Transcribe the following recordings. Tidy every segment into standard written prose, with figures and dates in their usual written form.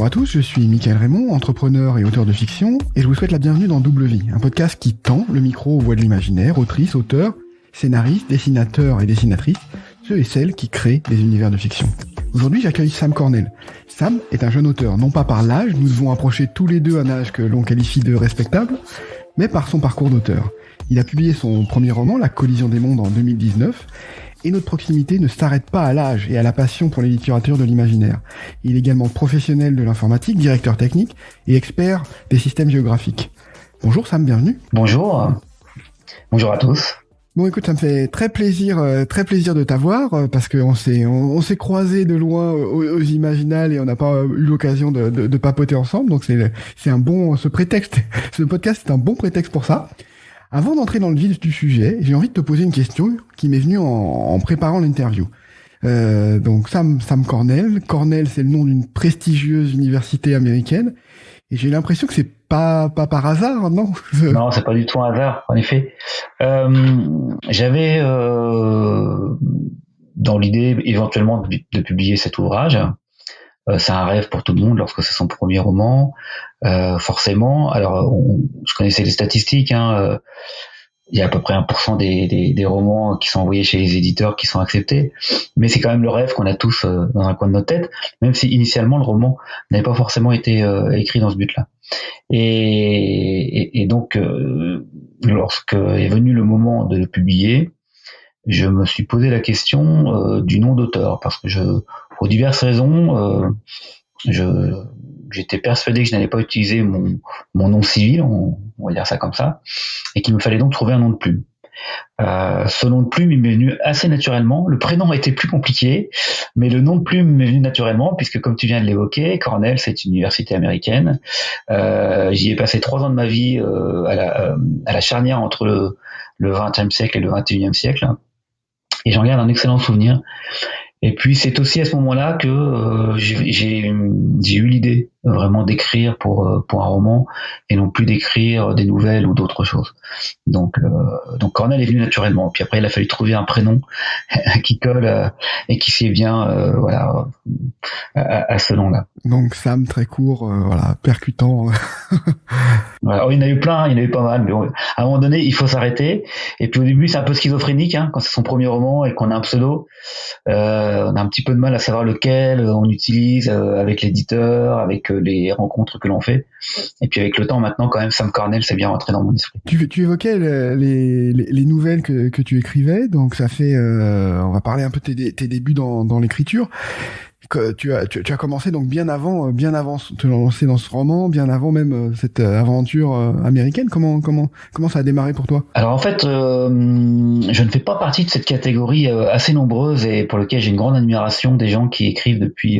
Bonjour à tous, je suis Mickaël Raymond, entrepreneur et auteur de fiction, et je vous souhaite la bienvenue dans Double Vie, un podcast qui tend le micro aux voix de l'imaginaire, autrices, auteurs, scénaristes, dessinateurs et dessinatrices, ceux et celles qui créent des univers de fiction. Aujourd'hui, j'accueille Sam Cornell. Sam est un jeune auteur, non pas par l'âge, nous devons approcher tous les deux un âge que l'on qualifie de respectable, mais par son parcours d'auteur. Il a publié son premier roman, La Collision des mondes, en 2019, et notre proximité ne s'arrête pas à l'âge et à la passion pour les littératures de l'imaginaire. Il est également professionnel de l'informatique, directeur technique et expert des systèmes géographiques. Bonjour Sam, bienvenue. Bonjour. Bonjour à tous. Bon, écoute, ça me fait très plaisir de t'avoir parce que on s'est croisés de loin aux Imaginales et on n'a pas eu l'occasion de papoter ensemble. Donc c'est un bon ce podcast est un bon prétexte pour ça. Avant d'entrer dans le vif du sujet, j'ai envie de te poser une question qui m'est venue en préparant l'interview. Donc Sam Cornell. Cornell, c'est le nom d'une prestigieuse université américaine. Et j'ai l'impression que c'est pas par hasard, non? Non, c'est pas du tout un hasard, en effet. J'avais dans l'idée éventuellement de publier cet ouvrage. C'est un rêve pour tout le monde lorsque c'est son premier roman. Forcément, alors je connaissais les statistiques. Il y a à peu près 1% des romans qui sont envoyés chez les éditeurs qui sont acceptés, mais c'est quand même le rêve qu'on a tous dans un coin de notre tête, même si initialement le roman n'avait pas forcément été écrit dans ce but-là. Et donc, lorsque est venu le moment de le publier, je me suis posé la question du nom d'auteur, parce que pour diverses raisons, j'étais persuadé que je n'allais pas utiliser mon nom civil, on va dire ça comme ça, et qu'il me fallait donc trouver un nom de plume. Ce nom de plume, il m'est venu assez naturellement. Le prénom a été plus compliqué, mais le nom de plume m'est venu naturellement, puisque comme tu viens de l'évoquer, Cornell, c'est une université américaine. J'y ai passé 3 ans de ma vie à la charnière entre le XXe siècle et le XXIe siècle, et j'en garde un excellent souvenir. Et puis c'est aussi à ce moment-là que j'ai eu l'idée vraiment d'écrire pour un roman et non plus d'écrire des nouvelles ou d'autres choses. Donc Cornell est venu naturellement. Puis après il a fallu trouver un prénom qui colle et qui sied bien à ce nom-là. Donc Sam, très court, percutant. Voilà. Oh, il y en a eu plein, il y en a eu pas mal, mais à un moment donné il faut s'arrêter. Et puis au début c'est un peu schizophrénique quand c'est son premier roman et qu'on a un pseudo. On a un petit peu de mal à savoir lequel on utilise avec l'éditeur, avec les rencontres que l'on fait. Et puis avec le temps maintenant, quand même, Sam Cornell, c'est bien rentré dans mon esprit. Tu évoquais les nouvelles que tu écrivais, donc ça fait, on va parler un peu de tes débuts dans l'écriture. Que tu as commencé donc bien avant te lancer dans ce roman, bien avant même cette aventure américaine. Comment ça a démarré pour toi? Alors en fait, je ne fais pas partie de cette catégorie assez nombreuse et pour laquelle j'ai une grande admiration des gens qui écrivent depuis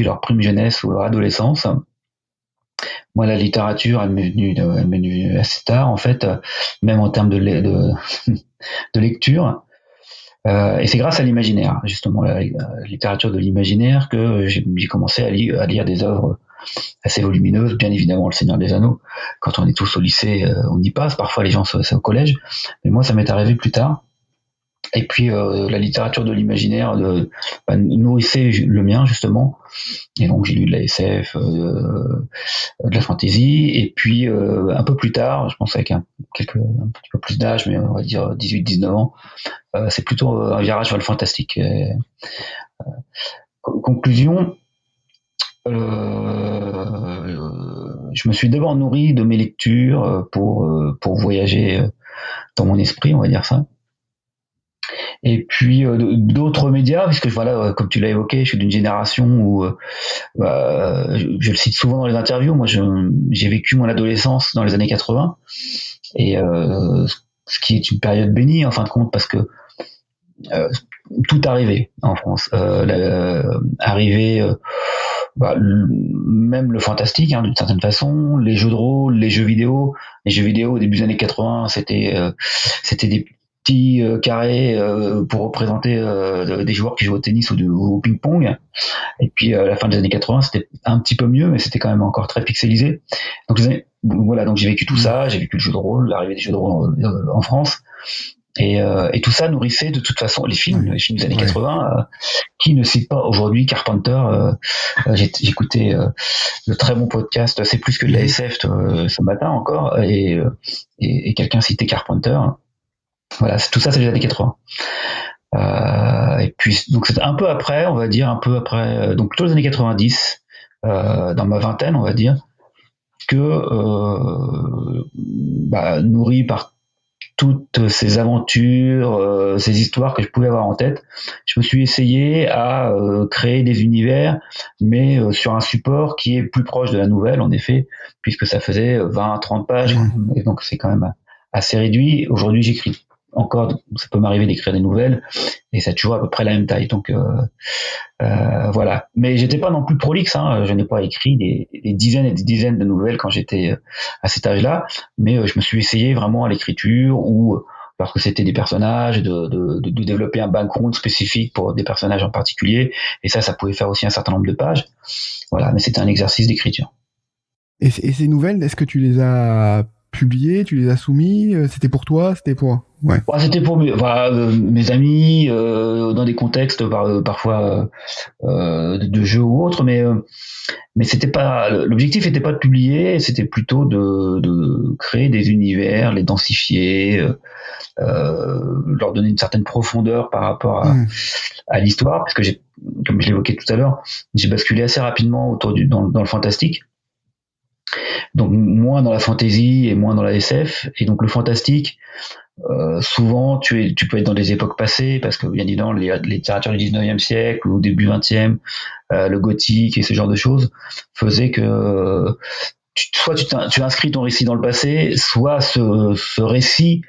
leur prime jeunesse ou leur adolescence. Moi, la littérature, elle m'est venue assez tard en fait, même en termes de lecture. Et c'est grâce à l'imaginaire, justement, la littérature de l'imaginaire, que j'ai commencé à lire des œuvres assez volumineuses. Bien évidemment, Le Seigneur des Anneaux. Quand on est tous au lycée, on y passe. Parfois, les gens, c'est au collège. Mais moi, ça m'est arrivé plus tard. Et puis, la littérature de l'imaginaire nourrissait le mien, justement. Et donc, j'ai lu de la SF, de la fantasy. Et puis, un peu plus tard, je pense avec un petit peu plus d'âge, mais on va dire 18-19 ans, c'est plutôt un virage vers le fantastique. Conclusion, je me suis d'abord nourri de mes lectures pour voyager dans mon esprit, on va dire ça. Et puis d'autres médias, puisque voilà, comme tu l'as évoqué, je suis d'une génération où je le cite souvent dans les interviews. Moi, j'ai vécu mon adolescence dans les années 80, et ce qui est une période bénie en fin de compte, parce que tout arrivait en France. Même le fantastique, d'une certaine façon, les jeux de rôle, les jeux vidéo. Les jeux vidéo au début des années 80, c'était des petits carrés pour représenter des joueurs qui jouent au tennis ou au ping-pong. Et puis à la fin des années 80, c'était un petit peu mieux, mais c'était quand même encore très pixelisé. Donc j'ai vécu tout ça, j'ai vécu le jeu de rôle, l'arrivée des jeux de rôle en France. Et tout ça nourrissait de toute façon les films des années 80. Qui ne cite pas aujourd'hui Carpenter? J'écoutais le très bon podcast C'est plus que de la SF ce matin encore, et quelqu'un citait Carpenter. Voilà, tout ça c'est les années 80. Et puis donc c'est un peu après, on va dire, donc plutôt les années 90, dans ma vingtaine, on va dire, que nourri par toutes ces aventures, ces histoires que je pouvais avoir en tête, je me suis essayé à créer des univers, mais sur un support qui est plus proche de la nouvelle, en effet, puisque ça faisait 20-30 pages, et donc c'est quand même assez réduit. Aujourd'hui, j'écris encore, ça peut m'arriver d'écrire des nouvelles, et ça a toujours à peu près la même taille. Donc voilà. Mais j'étais pas non plus prolixe, hein. Je n'ai pas écrit des dizaines et des dizaines de nouvelles quand j'étais à cet âge-là, mais je me suis essayé vraiment à l'écriture, ou lorsque c'était des personnages, de développer un background spécifique pour des personnages en particulier, et ça pouvait faire aussi un certain nombre de pages. Voilà, mais c'était un exercice d'écriture. Et ces nouvelles, est-ce que tu les as publiées, tu les as soumis? C'était pour toi, c'était pour... Ouais. C'était pour mes amis, dans des contextes parfois de jeux ou autres, mais c'était pas, l'objectif n'était pas de publier, c'était plutôt de créer des univers, les densifier, leur donner une certaine profondeur par rapport à l'histoire, parce que comme je l'évoquais tout à l'heure, j'ai basculé assez rapidement dans le fantastique. Donc moins dans la fantasy et moins dans la SF, et donc le fantastique, souvent tu peux être dans des époques passées, parce que bien évidemment les littératures du 19e siècle ou début 20e, le gothique et ce genre de choses faisaient que soit tu inscris ton récit dans le passé, soit ce récit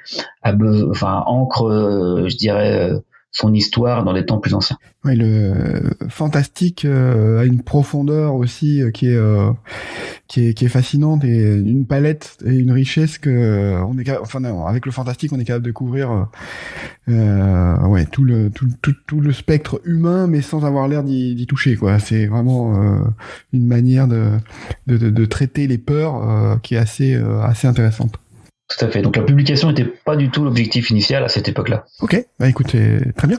ancre, je dirais, son histoire dans des temps plus anciens. Oui, le fantastique a une profondeur aussi qui est fascinante, et une palette et une richesse que avec le fantastique on est capable de couvrir tout le spectre humain, mais sans avoir l'air d'y toucher, quoi. C'est vraiment une manière de traiter les peurs qui est assez intéressante. Tout à fait. Donc la publication n'était pas du tout l'objectif initial à cette époque-là. Ok, écoute, c'est très bien.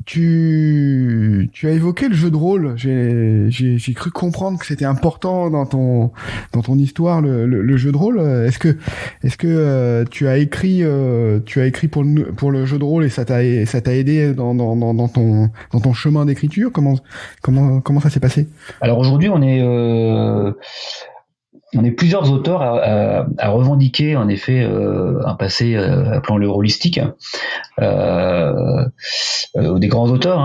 Tu as évoqué le jeu de rôle. J'ai cru comprendre que c'était important dans ton histoire, le jeu de rôle. Est-ce que tu as écrit pour le jeu de rôle, et ça t'a aidé dans ton chemin d'écriture? Comment ça s'est passé? Alors aujourd'hui, on est plusieurs auteurs à revendiquer en effet un passé, appelons-le holistique, des grands auteurs,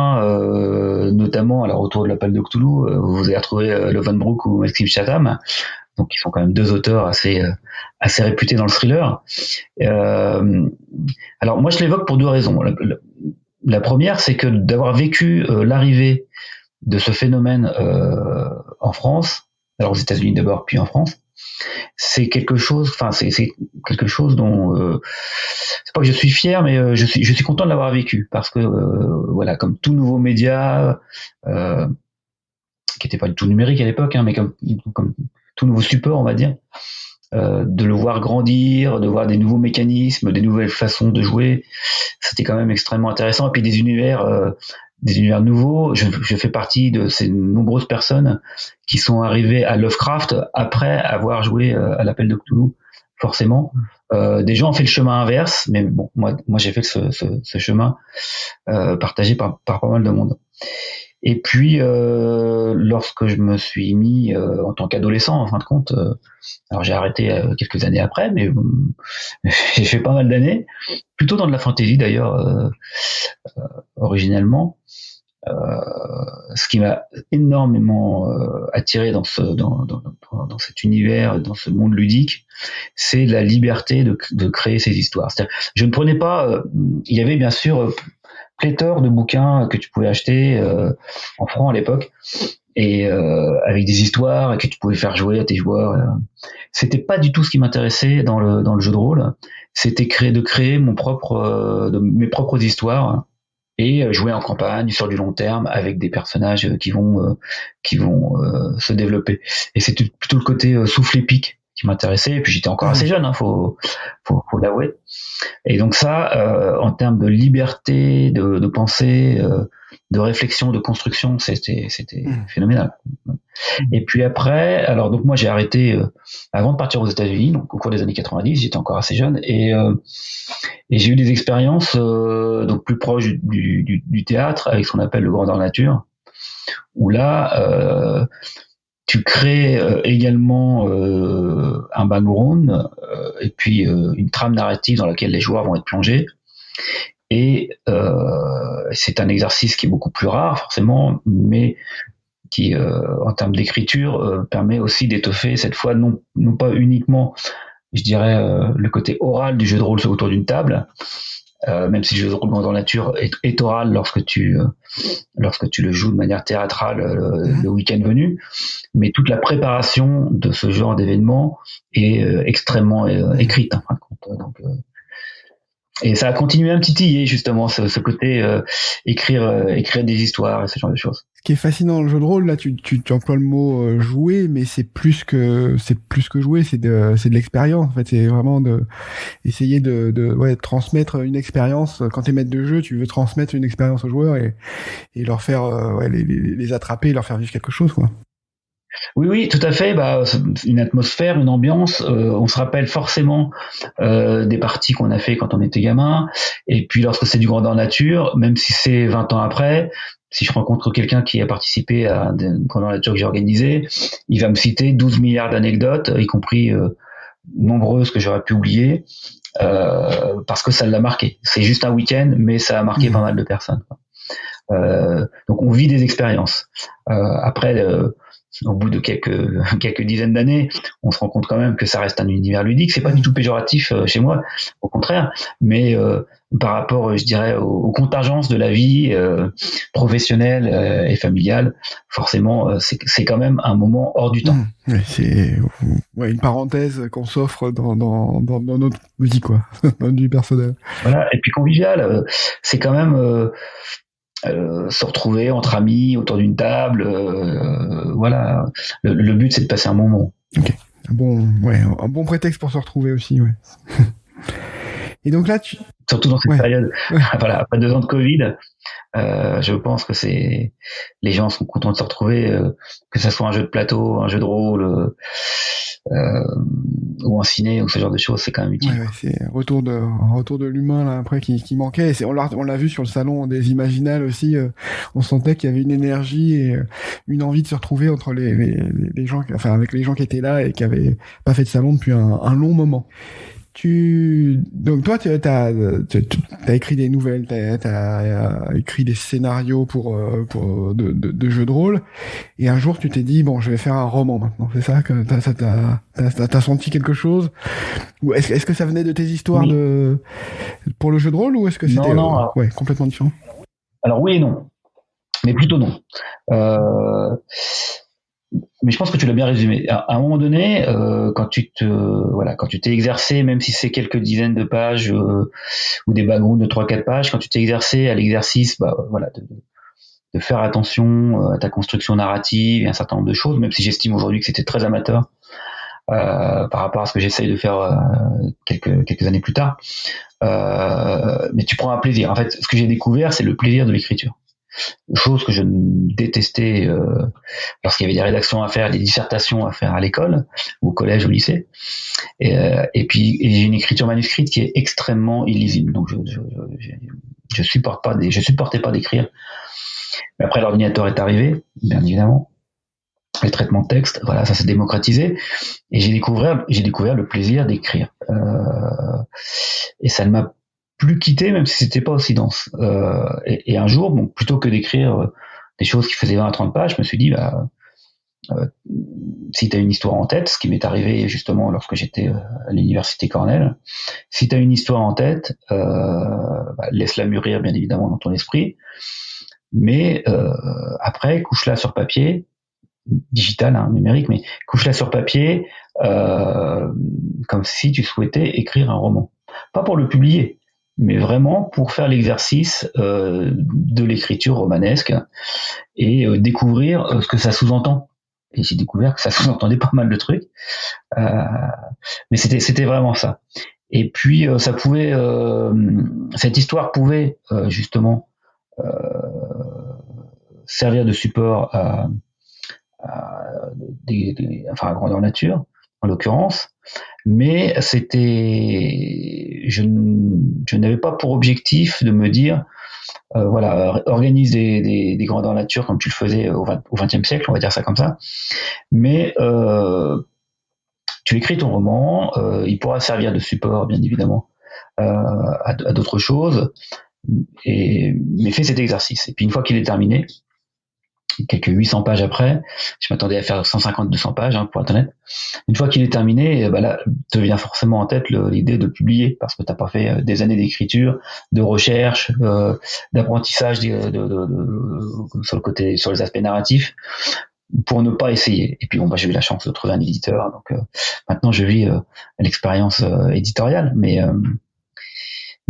notamment alors autour de l'appel de Cthulhu, vous allez retrouver Lovan Brook ou Maxime Chatham, donc qui sont quand même deux auteurs assez réputés dans le thriller. Alors moi je l'évoque pour deux raisons. La première, c'est que d'avoir vécu l'arrivée de ce phénomène en France, alors aux États-Unis d'abord, puis en France, c'est quelque chose dont c'est pas que je suis fier, mais je suis content de l'avoir vécu, parce que voilà, comme tout nouveau média, qui n'était pas du tout numérique à l'époque, mais comme tout nouveau support, on va dire, de le voir grandir, de voir des nouveaux mécanismes, des nouvelles façons de jouer, c'était quand même extrêmement intéressant. Et puis des univers nouveaux. Je fais partie de ces nombreuses personnes qui sont arrivées à Lovecraft après avoir joué à l'appel de Cthulhu, forcément. Des gens ont fait le chemin inverse, mais bon, moi j'ai fait ce chemin partagé par pas mal de monde. Et puis lorsque je me suis mis en tant qu'adolescent, en fin de compte, alors j'ai arrêté quelques années après, mais j'ai fait pas mal d'années, plutôt dans de la fantasy d'ailleurs, originellement. Ce qui m'a énormément attiré dans cet univers, dans ce monde ludique, c'est la liberté de créer ces histoires. C'est-à-dire, je ne prenais pas, il y avait bien sûr pléthore de bouquins que tu pouvais acheter en francs à l'époque, et avec des histoires que tu pouvais faire jouer à tes joueurs. C'était pas du tout ce qui m'intéressait dans le jeu de rôle. C'était de créer mes propres histoires, et jouer en campagne sur du long terme avec des personnages qui vont se développer. Et c'est plutôt le côté souffle épique qui m'intéressait. Et puis j'étais encore assez jeune, faut l'avouer. Et donc ça, en termes de liberté, de pensée, de réflexion, de construction, c'était phénoménal. Et puis après, alors donc moi j'ai arrêté avant de partir aux États-Unis, donc au cours des années 90, j'étais encore assez jeune, et j'ai eu des expériences donc plus proches du théâtre, avec ce qu'on appelle le grandeur nature, où là tu crées également un background et puis une trame narrative dans laquelle les joueurs vont être plongés. Et c'est un exercice qui est beaucoup plus rare forcément, mais qui, en termes d'écriture, permet aussi d'étoffer cette fois non pas uniquement, je dirais, le côté oral du jeu de rôle autour d'une table, même si le jeu de rôle dans la nature est oral lorsque tu le joues de manière théâtrale le week-end venu, mais toute la préparation de ce genre d'événement est extrêmement écrite. Hein, donc, et ça a continué à me titiller justement ce côté écrire des histoires et ce genre de choses. Ce qui est fascinant dans le jeu de rôle, là, tu emploies le mot jouer, mais c'est plus que jouer, c'est de l'expérience. En fait, c'est vraiment essayer de transmettre une expérience. Quand t'es maître de jeu, tu veux transmettre une expérience aux joueurs et leur faire les attraper, et leur faire vivre quelque chose, quoi. Oui, tout à fait. Une atmosphère, une ambiance. On se rappelle forcément des parties qu'on a fait quand on était gamin. Et puis lorsque c'est du grandeur nature, même si c'est 20 ans après, si je rencontre quelqu'un qui a participé à des grandeur nature que j'ai organisé, il va me citer 12 milliards d'anecdotes, y compris nombreuses que j'aurais pu oublier, parce que ça l'a marqué. C'est juste un week-end, mais ça a marqué pas mal de personnes. Donc on vit des expériences. Après, au bout de quelques dizaines d'années, on se rend compte quand même que ça reste un univers ludique. C'est pas du tout péjoratif chez moi, au contraire. Mais par rapport, je dirais, aux contingences de la vie professionnelle et familiale, forcément, c'est quand même un moment hors du temps. C'est une parenthèse qu'on s'offre dans notre vie, quoi, dans notre vie personnelle. Voilà. Et puis convivial, c'est quand même se retrouver entre amis autour d'une table, voilà. Le but, c'est de passer un moment. Ok. Un bon prétexte pour se retrouver aussi, ouais. Et donc là, surtout dans cette période, voilà, après 2 ans de Covid, je pense que les gens sont contents de se retrouver, que ça soit un jeu de plateau, un jeu de rôle, ou en ciné ou ce genre de choses, c'est quand même utile. Ouais, c'est un retour de l'humain là après qui manquait. Et on l'a vu sur le salon des Imaginales aussi. On sentait qu'il y avait une énergie et une envie de se retrouver entre les gens, enfin avec les gens qui étaient là et qui avaient pas fait de salon depuis un long moment. Donc toi, t'as écrit des nouvelles, t'as écrit des scénarios pour de jeux de rôle, et un jour tu t'es dit bon, je vais faire un roman maintenant. C'est ça que t'as senti quelque chose, ou est-ce que ça venait de tes histoires pour le jeu de rôle, ou est-ce que c'était complètement différent? Alors oui et non, mais plutôt non. Mais je pense que tu l'as bien résumé. À un moment donné, quand tu t'es exercé, même si c'est quelques dizaines de pages ou des backgrounds de 3-4 pages, quand tu t'es exercé à l'exercice, de faire attention à ta construction narrative et un certain nombre de choses, même si j'estime aujourd'hui que c'était très amateur par rapport à ce que j'essaye de faire quelques années plus tard. Mais tu prends un plaisir. En fait, ce que j'ai découvert, c'est le plaisir de l'écriture. Chose que je détestais lorsqu'il y avait des rédactions à faire, des dissertations à faire à l'école, ou au collège, au lycée. Et puis j'ai une écriture manuscrite qui est extrêmement illisible. Donc je supportais pas d'écrire. Mais après, l'ordinateur est arrivé, bien évidemment. Le traitement de texte, voilà, ça s'est démocratisé. Et j'ai découvert le plaisir d'écrire. Et ça ne m'a plus quitté, même si c'était pas aussi dense. Et un jour, bon, plutôt que d'écrire des choses qui faisaient 20 à 30 pages, je me suis dit, si tu as une histoire en tête, ce qui m'est arrivé justement lorsque j'étais à l'université Cornell, si tu as une histoire en tête, laisse-la mûrir bien évidemment dans ton esprit, mais après, couche-la sur papier, digital, numérique, mais couche-la sur papier comme si tu souhaitais écrire un roman. Pas pour le publier, mais vraiment pour faire l'exercice de l'écriture romanesque et découvrir ce que ça sous-entend. Et j'ai découvert que ça sous-entendait pas mal de trucs. Mais c'était vraiment ça. Et puis ça pouvait, cette histoire pouvait justement servir de support à grandeur nature, en l'occurrence. Mais je n'avais pas pour objectif de me dire, voilà, organise des grandeurs nature comme tu le faisais au XXe siècle, on va dire ça comme ça. Mais tu écris ton roman, il pourra servir de support, bien évidemment, à d'autres choses. Mais fais cet exercice. Et puis une fois qu'il est terminé, quelques 800 pages après, je m'attendais à faire 150-200 pages, pour être honnête. Une fois qu'il est terminé, là, te vient forcément en tête l'idée de publier, parce que t'as pas fait des années d'écriture, de recherche, d'apprentissage sur les aspects narratifs, pour ne pas essayer. Et puis j'ai eu la chance de trouver un éditeur, donc maintenant je vis l'expérience éditoriale, mais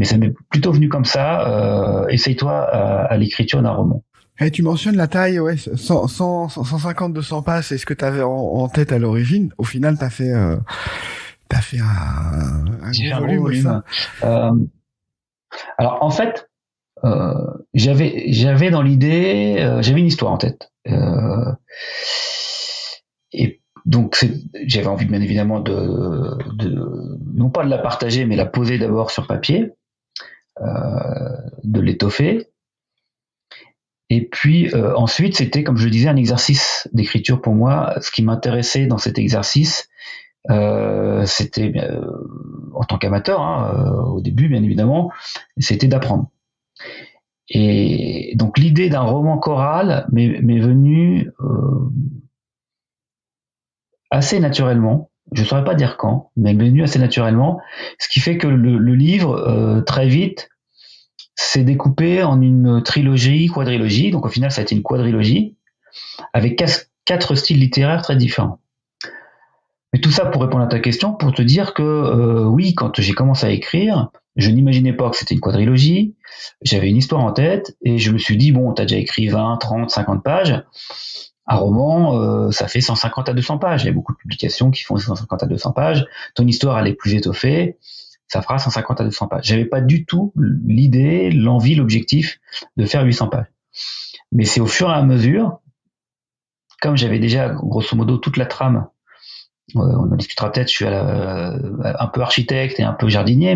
ça m'est plutôt venu comme ça. Essaye-toi à l'écriture d'un roman. Et tu mentionnes la taille, 150-200 pages, c'est ce que tu avais en tête à l'origine. Au final, t'as fait un gros volume. Alors en fait, j'avais dans l'idée, j'avais une histoire en tête. Et donc j'avais envie bien évidemment de non pas de la partager, mais la poser d'abord sur papier, de l'étoffer. Et puis ensuite, c'était, comme je le disais, un exercice d'écriture pour moi. Ce qui m'intéressait dans cet exercice, c'était, en tant qu'amateur, au début, bien évidemment, c'était d'apprendre. Et donc l'idée d'un roman choral m'est venue assez naturellement. Je ne saurais pas dire quand, mais elle m'est venue assez naturellement. Ce qui fait que le livre, très vite, s'est découpé en une trilogie, quadrilogie. Donc au final, ça a été une quadrilogie avec 4 styles littéraires très différents. Mais tout ça pour répondre à ta question, pour te dire que oui, quand j'ai commencé à écrire, je n'imaginais pas que c'était une quadrilogie. J'avais une histoire en tête et je me suis dit, bon, t'as déjà écrit 20, 30, 50 pages. Un roman, ça fait 150 à 200 pages. Il y a beaucoup de publications qui font 150 à 200 pages. Ton histoire, elle est plus étoffée. Ça fera 150 à 200 pages. J'avais pas du tout l'idée, l'envie, l'objectif de faire 800 pages. Mais c'est au fur et à mesure, comme j'avais déjà, grosso modo, toute la trame, on en discutera peut-être, je suis un peu architecte et un peu jardinier,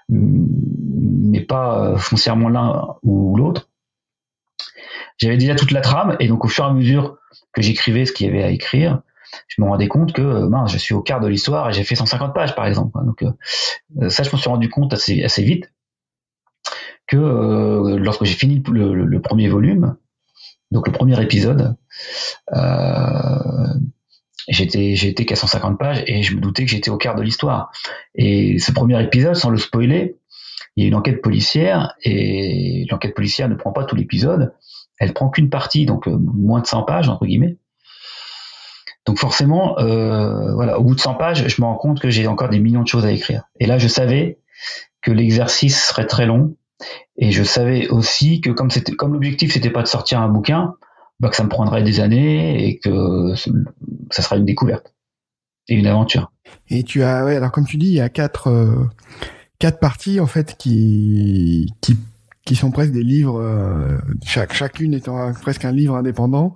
mais pas foncièrement l'un ou l'autre. J'avais déjà toute la trame, et donc au fur et à mesure que j'écrivais ce qu'il y avait à écrire, je me rendais compte que je suis au quart de l'histoire et j'ai fait 150 pages par exemple. Donc ça, je me suis rendu compte assez vite que lorsque j'ai fini le premier volume, donc le premier épisode, j'étais qu'à 150 pages et je me doutais que j'étais au quart de l'histoire. Et ce premier épisode, sans le spoiler, il y a une enquête policière et l'enquête policière ne prend pas tout l'épisode, elle prend qu'une partie, donc moins de 100 pages entre guillemets. Donc forcément, au bout de 100 pages, je me rends compte que j'ai encore des millions de choses à écrire. Et là, je savais que l'exercice serait très long, et je savais aussi que comme l'objectif c'était pas de sortir un bouquin, que ça me prendrait des années et que ça sera une découverte et une aventure. Et tu as, alors comme tu dis, il y a 4 parties en fait qui sont presque des livres, chacune étant presque un livre indépendant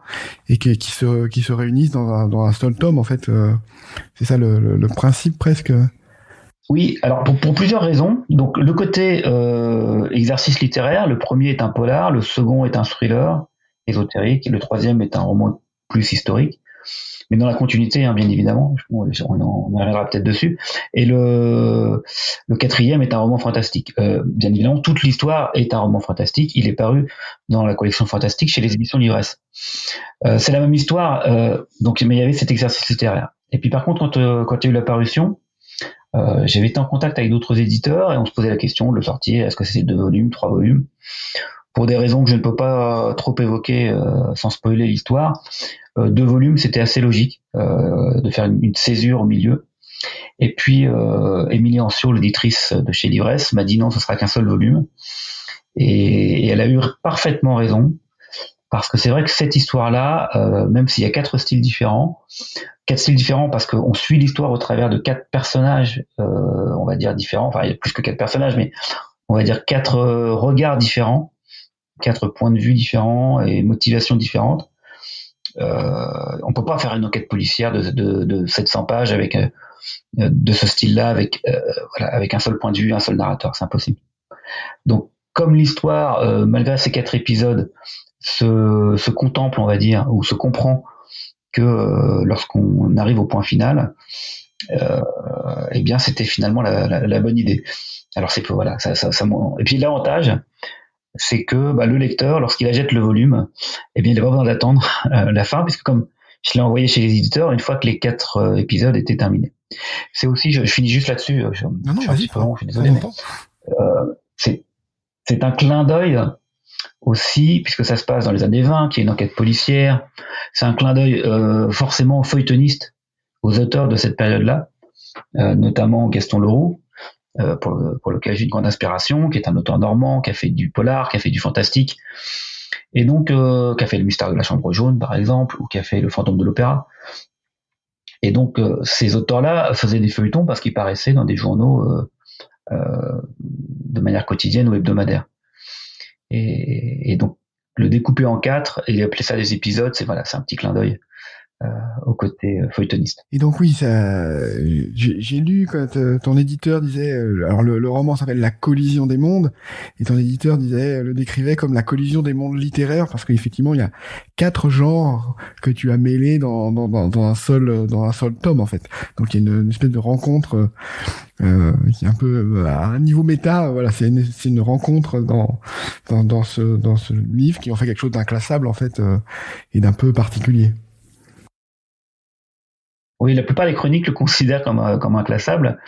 et qui se réunissent dans un seul tome en fait. C'est ça le principe presque. Oui, alors pour plusieurs raisons. Donc le côté exercice littéraire, le premier est un polar, le second est un thriller ésotérique, et le troisième est un roman plus historique, mais dans la continuité, bien évidemment, on en reviendra peut-être dessus. Et le quatrième est un roman fantastique. Bien évidemment, toute l'histoire est un roman fantastique. Il est paru dans la collection fantastique chez les éditions L'Ivresse. C'est la même histoire, mais il y avait cet exercice littéraire. Et puis par contre, quand il y a eu la parution, j'avais été en contact avec d'autres éditeurs et on se posait la question de le sortir. Est-ce que c'était 2 volumes, 3 volumes? Pour des raisons que je ne peux pas trop évoquer sans spoiler l'histoire, 2 volumes, c'était assez logique de faire une césure au milieu. Et puis Émilie Ancio, l'éditrice de chez L'Ivresse, m'a dit non, ce sera qu'un seul volume. Et elle a eu parfaitement raison. parce que c'est vrai que cette histoire-là, même s'il y a quatre styles différents parce qu'on suit l'histoire au travers de quatre personnages, on va dire différents, enfin il y a plus que quatre personnages, mais on va dire quatre regards différents, quatre points de vue différents et motivations différentes. On peut pas faire une enquête policière de 700 pages avec de ce style-là, avec un seul point de vue, un seul narrateur, c'est impossible. Donc, comme l'histoire, malgré ces 4 épisodes, se contemple, on va dire, ou se comprend que lorsqu'on arrive au point final, eh bien, c'était finalement la bonne idée. Alors c'est que voilà, et puis l'avantage, c'est que le lecteur, lorsqu'il achète le volume, eh bien, il n'a pas besoin d'attendre la fin, puisque comme je l'ai envoyé chez les éditeurs une fois que les 4 épisodes étaient terminés. C'est aussi, je finis juste là-dessus. Non, vas-y, je suis désolé, mais c'est un clin d'œil aussi, puisque ça se passe dans les années 20, qui est une enquête policière. C'est un clin d'œil forcément feuilletoniste aux auteurs de cette période-là, notamment Gaston Leroux, pour lequel j'ai une grande inspiration, qui est un auteur normand, qui a fait du polar, qui a fait du fantastique, et donc qui a fait Le Mystère de la Chambre jaune, par exemple, ou qui a fait Le Fantôme de l'Opéra. Et donc ces auteurs-là faisaient des feuilletons parce qu'ils paraissaient dans des journaux de manière quotidienne ou hebdomadaire. Et donc le découper en 4 et appeler ça des épisodes, c'est un petit clin d'œil au côté feuilletoniste. Et donc oui, j'ai lu quand ton éditeur disait, alors le roman s'appelle La collision des mondes, et ton éditeur le décrivait comme la collision des mondes littéraires, parce qu'effectivement il y a 4 genres que tu as mêlés dans un seul tome en fait. Donc il y a une espèce de rencontre qui est un peu à un niveau méta, voilà, c'est une rencontre dans ce livre qui en fait quelque chose d'inclassable en fait et d'un peu particulier. Oui, la plupart des chroniques le considèrent comme inclassable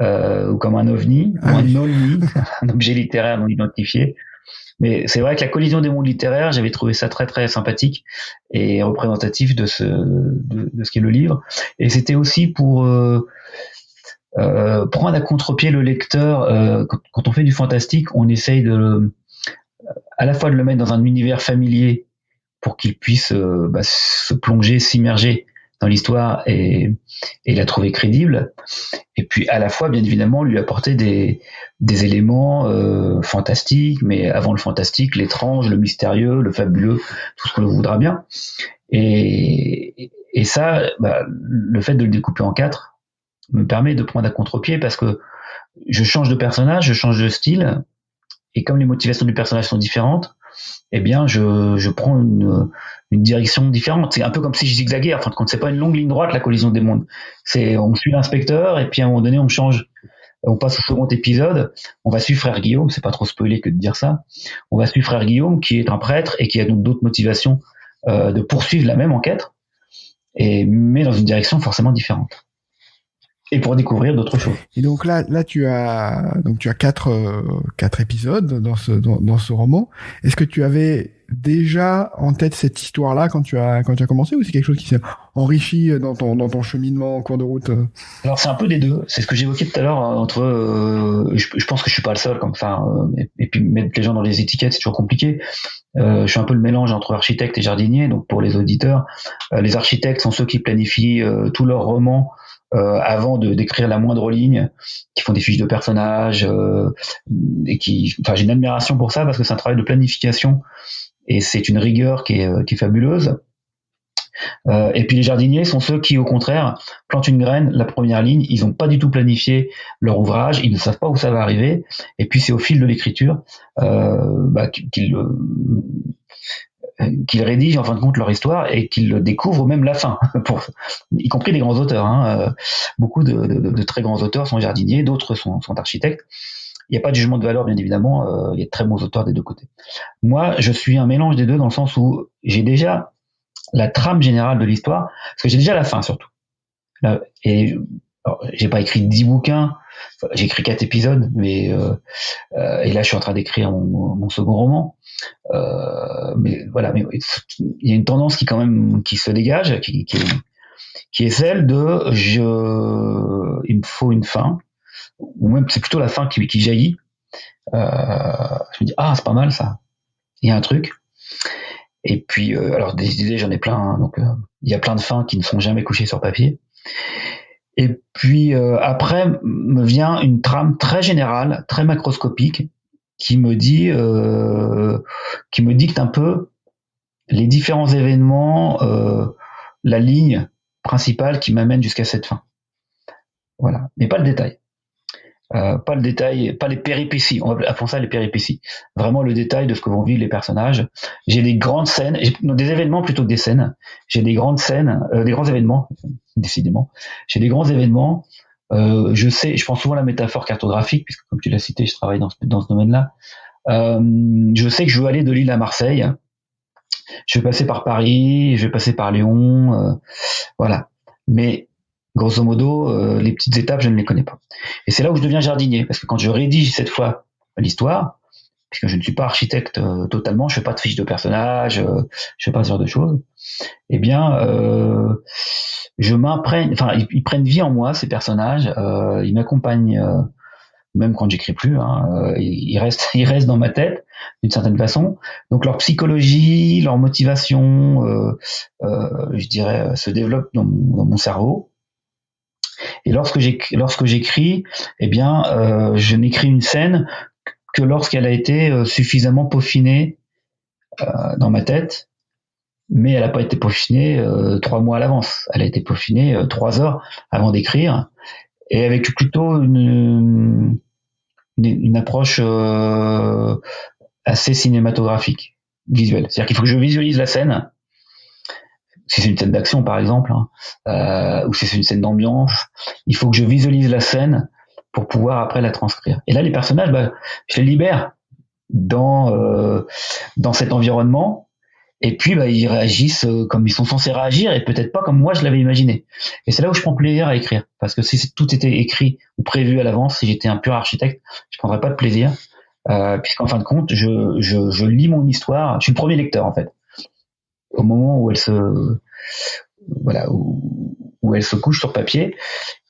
ou comme un ovni, ou un ovni, un objet littéraire non identifié. Mais c'est vrai que la collision des mondes littéraires, j'avais trouvé ça très très sympathique et représentatif de ce qu'est le livre. Et c'était aussi pour prendre à contre-pied le lecteur. Quand on fait du fantastique, on essaye à la fois de le mettre dans un univers familier pour qu'il puisse se plonger, s'immerger dans l'histoire et la trouver crédible, et puis à la fois bien évidemment lui apporter des éléments fantastiques, mais avant le fantastique, l'étrange, le mystérieux, le fabuleux, tout ce que l'on voudra bien. Et ça, le fait de le découper en 4 me permet de prendre à contre-pied, parce que je change de personnage, je change de style, et comme les motivations du personnage sont différentes, eh bien, je prends une direction différente. C'est un peu comme si je zigzaguais. Enfin, quand c'est pas une longue ligne droite, la collision des mondes. On suit l'inspecteur, et puis à un moment donné, on change. On passe au second épisode. On va suivre Frère Guillaume. C'est pas trop spoilé que de dire ça. On va suivre Frère Guillaume, qui est un prêtre et qui a donc d'autres motivations de poursuivre la même enquête, mais dans une direction forcément différente. Et pour découvrir d'autres choses. Et donc là tu as 4 épisodes dans ce roman. Est-ce que tu avais déjà en tête cette histoire-là quand tu as commencé, ou c'est quelque chose qui s'est enrichi dans ton cheminement en cours de route? Alors c'est un peu des deux. C'est ce que j'évoquais tout à l'heure entre. Je pense que je suis pas le seul comme ça. Et puis mettre les gens dans les étiquettes, c'est toujours compliqué. Je suis un peu le mélange entre architecte et jardinier. Donc pour les auditeurs, les architectes sont ceux qui planifient tous leurs romans avant de d'écrire la moindre ligne, qui font des fiches de personnages et j'ai une admiration pour ça, parce que c'est un travail de planification et c'est une rigueur qui est fabuleuse. Et puis les jardiniers sont ceux qui, au contraire, plantent une graine, la première ligne, ils n'ont pas du tout planifié leur ouvrage, ils ne savent pas où ça va arriver, et puis c'est au fil de l'écriture qu'ils rédigent en fin de compte leur histoire, et qu'ils découvrent même la fin, y compris des grands auteurs. Beaucoup de très grands auteurs sont jardiniers, d'autres sont architectes. Il n'y a pas de jugement de valeur, bien évidemment, il y a de très bons auteurs des deux côtés. Moi, je suis un mélange des deux, dans le sens où j'ai déjà la trame générale de l'histoire, parce que j'ai déjà la fin surtout. Et j'ai pas écrit 10 bouquins, j'ai écrit 4 épisodes, mais et là je suis en train d'écrire mon second roman. Mais voilà, mais il y a une tendance qui se dégage, qui est celle de il me faut une fin, ou même c'est plutôt la fin qui jaillit. Je me dis c'est pas mal ça, il y a un truc. Et puis, alors des idées, j'en ai plein. Hein, donc, il y a plein de fins qui ne sont jamais couchées sur papier. Et puis après me vient une trame très générale, très macroscopique, qui me dicte un peu les différents événements, la ligne principale qui m'amène jusqu'à cette fin. Voilà, mais pas le détail. Pas le détail, pas les péripéties, on va appeler ça les péripéties. Vraiment le détail de ce que vont vivre les personnages. J'ai des grandes scènes, des événements plutôt que des scènes. J'ai des grandes scènes, des grands événements, décidément. J'ai des grands événements. Je prends souvent la métaphore cartographique, puisque comme tu l'as cité, je travaille dans ce domaine-là. Je sais que je veux aller de Lille à Marseille. Je vais passer par Paris, je vais passer par Lyon, voilà. Mais grosso modo, les petites étapes, je ne les connais pas. Et c'est là où je deviens jardinier, parce que quand je rédige cette fois l'histoire, puisque je ne suis pas architecte totalement, je fais pas de fiche de personnage, je fais pas ce genre de choses, eh bien, je m'imprègne, enfin, ils prennent vie en moi, ces personnages, ils m'accompagnent, même quand j'écris plus, hein, ils restent dans ma tête d'une certaine façon. Donc leur psychologie, leur motivation, je dirais, se développe dans mon cerveau. Et lorsque j'écris, eh bien, je n'écris une scène que lorsqu'elle a été suffisamment peaufinée dans ma tête, mais elle n'a pas été peaufinée 3 mois à l'avance. Elle a été peaufinée 3 heures avant d'écrire, et avec plutôt une approche assez cinématographique, visuelle. C'est-à-dire qu'il faut que je visualise la scène, si c'est une scène d'action par exemple, ou si c'est une scène d'ambiance, il faut que je visualise la scène pour pouvoir après la transcrire. Et là, les personnages, je les libère dans cet environnement, et puis ils réagissent comme ils sont censés réagir, et peut-être pas comme moi je l'avais imaginé. Et c'est là où je prends plaisir à écrire, parce que si tout était écrit ou prévu à l'avance, si j'étais un pur architecte, je prendrais pas de plaisir, puisqu'en fin de compte, je lis mon histoire. Je suis le premier lecteur en fait, au moment où elle se couche sur papier.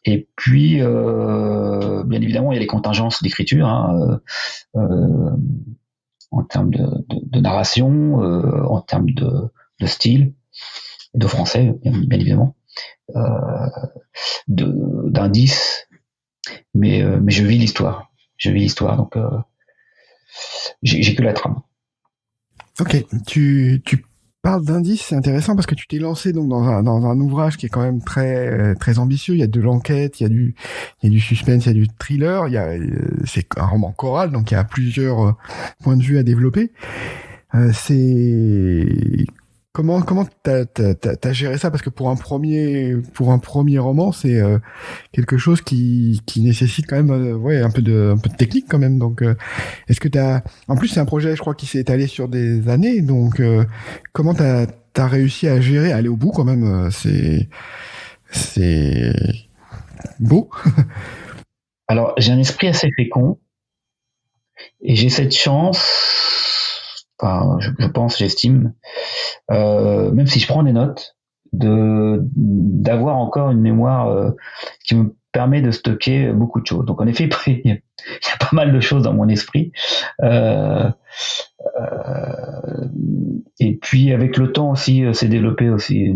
Et puis, bien évidemment, il y a les contingences d'écriture, hein, en termes de narration, en termes de style, de français, bien évidemment, d'indices. Mais je vis l'histoire. Donc j'ai que la trame. Ok, tu parles d'indices, c'est intéressant parce que tu t'es lancé donc dans un ouvrage qui est quand même très ambitieux. Il y a de l'enquête, il y a du suspense, il y a du thriller. C'est un roman choral, donc il y a plusieurs points de vue à développer. Comment t'as géré ça? Parce que pour un premier roman, c'est quelque chose qui nécessite quand même un peu de technique quand même. Donc est-ce que en plus c'est un projet, je crois, qui s'est étalé sur des années. Donc comment t'as réussi à gérer, à aller au bout quand même? C'est beau. Alors j'ai un esprit assez fécond et j'ai cette chance, enfin je pense, j'estime, même si je prends des notes, d'avoir encore une mémoire qui me permet de stocker beaucoup de choses. Donc en effet, il y a pas mal de choses dans mon esprit. Et puis avec le temps aussi, s'est développé aussi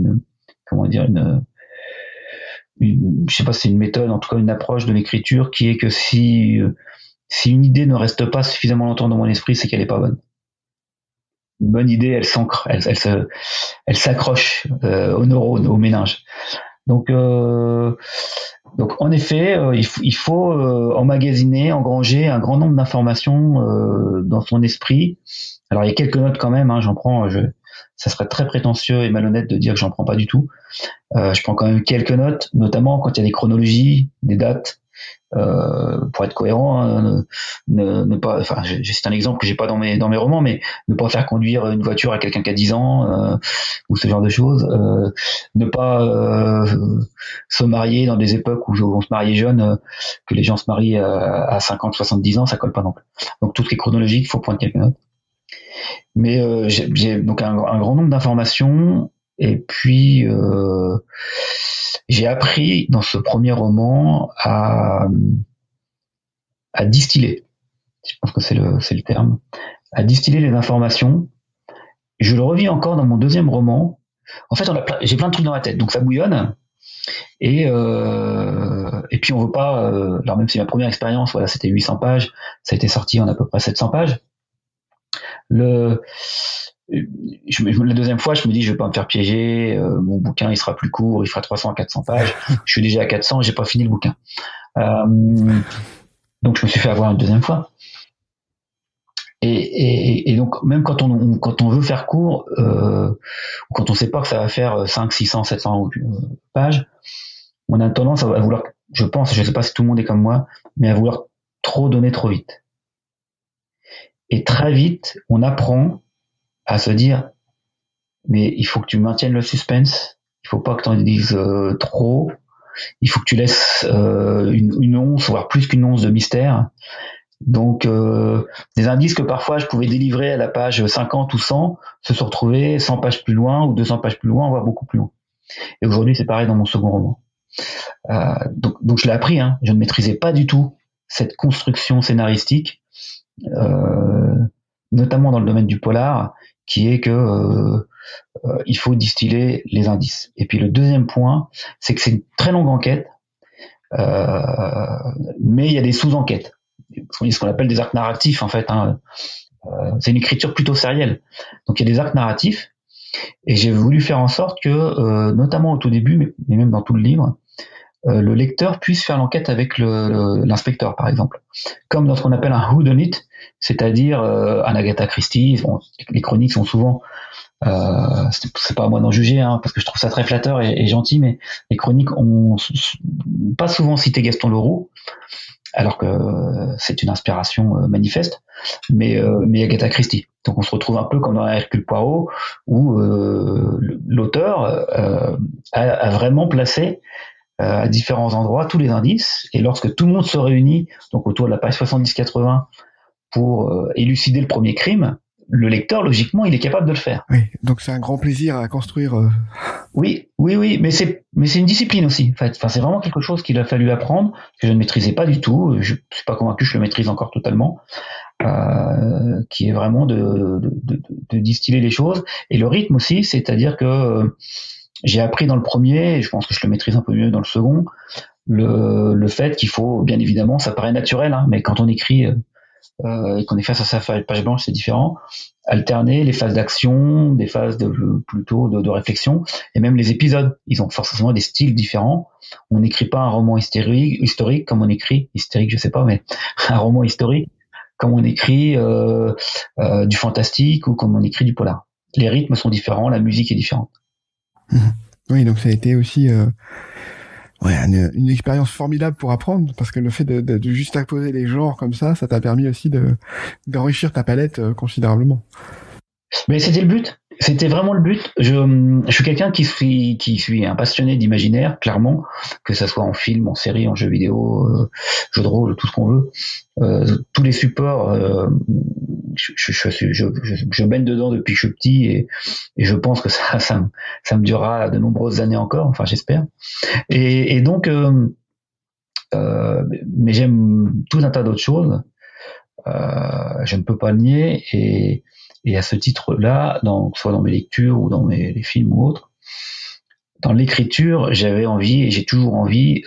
je sais pas si c'est une méthode, en tout cas une approche de l'écriture qui est que si une idée ne reste pas suffisamment longtemps dans mon esprit, c'est qu'elle est pas bonne. Une bonne idée, elle s'ancre, elle s'accroche aux neurones, aux méninges. Donc en effet, il faut emmagasiner, engranger un grand nombre d'informations dans son esprit. Alors il y a quelques notes quand même, hein, ça serait très prétentieux et malhonnête de dire que j'en prends pas du tout. Je prends quand même quelques notes, notamment quand il y a des chronologies, des dates, pour être cohérent, hein, ne pas, enfin, c'est un exemple que j'ai pas dans mes romans, mais ne pas faire conduire une voiture à quelqu'un qui a 10 ans, ou ce genre de choses, ne pas se marier dans des époques où on se mariait jeune, que les gens se marient à 50, 70 ans, ça colle pas non plus. Donc tout ce qui est chronologique, il faut prendre quelques notes. Mais j'ai donc un grand nombre d'informations, et puis j'ai appris dans ce premier roman à distiller. Je pense que c'est le terme. À distiller les informations je le revis encore dans mon deuxième roman. En fait, j'ai plein de trucs dans la tête, donc ça bouillonne. Et puis on veut pas. Alors même si ma première expérience, voilà, c'était 800 pages, ça a été sorti en à peu près 700 pages. La deuxième fois, je me dis, je vais pas me faire piéger. Mon bouquin, il sera plus court, il fera 300 à 400 pages. Je suis déjà à 400, j'ai pas fini le bouquin. Donc je me suis fait avoir une deuxième fois. Et donc même quand on veut faire court, ou quand on sait pas que ça va faire 5, 600, 700 pages, on a tendance à vouloir, je pense, je sais pas si tout le monde est comme moi, mais à vouloir trop donner trop vite. Et très vite, on apprend à se dire, mais il faut que tu maintiennes le suspense, il faut pas que tu en dises trop, il faut que tu laisses une once, voire plus qu'une once de mystère. Donc, des indices que parfois je pouvais délivrer à la page 50 ou 100 se sont retrouvés 100 pages plus loin ou 200 pages plus loin, voire beaucoup plus loin. Et aujourd'hui, c'est pareil dans mon second roman. Donc je l'ai appris, hein. Je ne maîtrisais pas du tout cette construction scénaristique, notamment dans le domaine du polar, qui est que il faut distiller les indices. Et puis le deuxième point, c'est que c'est une très longue enquête, mais il y a des sous-enquêtes. Ce qu'on appelle des arcs narratifs en fait, hein. C'est une écriture plutôt sérielle, donc il y a des arcs narratifs, et j'ai voulu faire en sorte que notamment au tout début, mais même dans tout le livre, le lecteur puisse faire l'enquête avec l'inspecteur par exemple, comme dans ce qu'on appelle un whodunit, c'est-à-dire un Agatha Christie. Bon, les chroniques sont souvent c'est pas à moi d'en juger, hein, parce que je trouve ça très flatteur et gentil, mais les chroniques ont pas souvent cité Gaston Leroux, alors que c'est une inspiration manifeste, mais Agatha Christie. Donc on se retrouve un peu comme dans Hercule Poirot, où l'auteur a vraiment placé à différents endroits tous les indices, et lorsque tout le monde se réunit, donc autour de la page 70-80, pour élucider le premier crime, le lecteur, logiquement, il est capable de le faire. Oui, donc c'est un grand plaisir à construire. Oui, mais c'est une discipline aussi. Enfin, c'est vraiment quelque chose qu'il a fallu apprendre, que je ne maîtrisais pas du tout. Je suis pas convaincu que je le maîtrise encore totalement, qui est vraiment de distiller les choses, et le rythme aussi, c'est-à-dire que j'ai appris dans le premier, et je pense que je le maîtrise un peu mieux dans le second, le fait qu'il faut, bien évidemment, ça paraît naturel, hein, mais quand on écrit et qu'on est face à sa page blanche, c'est différent. Alterner les phases d'action, des phases plutôt de réflexion, et même les épisodes. Ils ont forcément des styles différents. On n'écrit pas un roman historique comme on écrit, hystérique je sais pas, mais un roman historique comme on écrit du fantastique ou comme on écrit du polar. Les rythmes sont différents, la musique est différente. Oui, donc ça a été aussi une expérience formidable pour apprendre, parce que le fait de juste apposer les genres comme ça t'a permis aussi d'enrichir ta palette considérablement. Mais c'était le but. C'était vraiment le but. Je suis quelqu'un qui suis un passionné d'imaginaire, clairement, que ça soit en film, en série, en jeu vidéo, jeu de rôle, tout ce qu'on veut. Tous les supports, je baigne dedans depuis que je suis petit, et je pense que ça me durera de nombreuses années encore, enfin j'espère. Et donc, mais j'aime tout un tas d'autres choses. Je ne peux pas le nier, et à ce titre-là, soit dans mes lectures ou dans les films ou autres, dans l'écriture, j'avais envie, et j'ai toujours envie,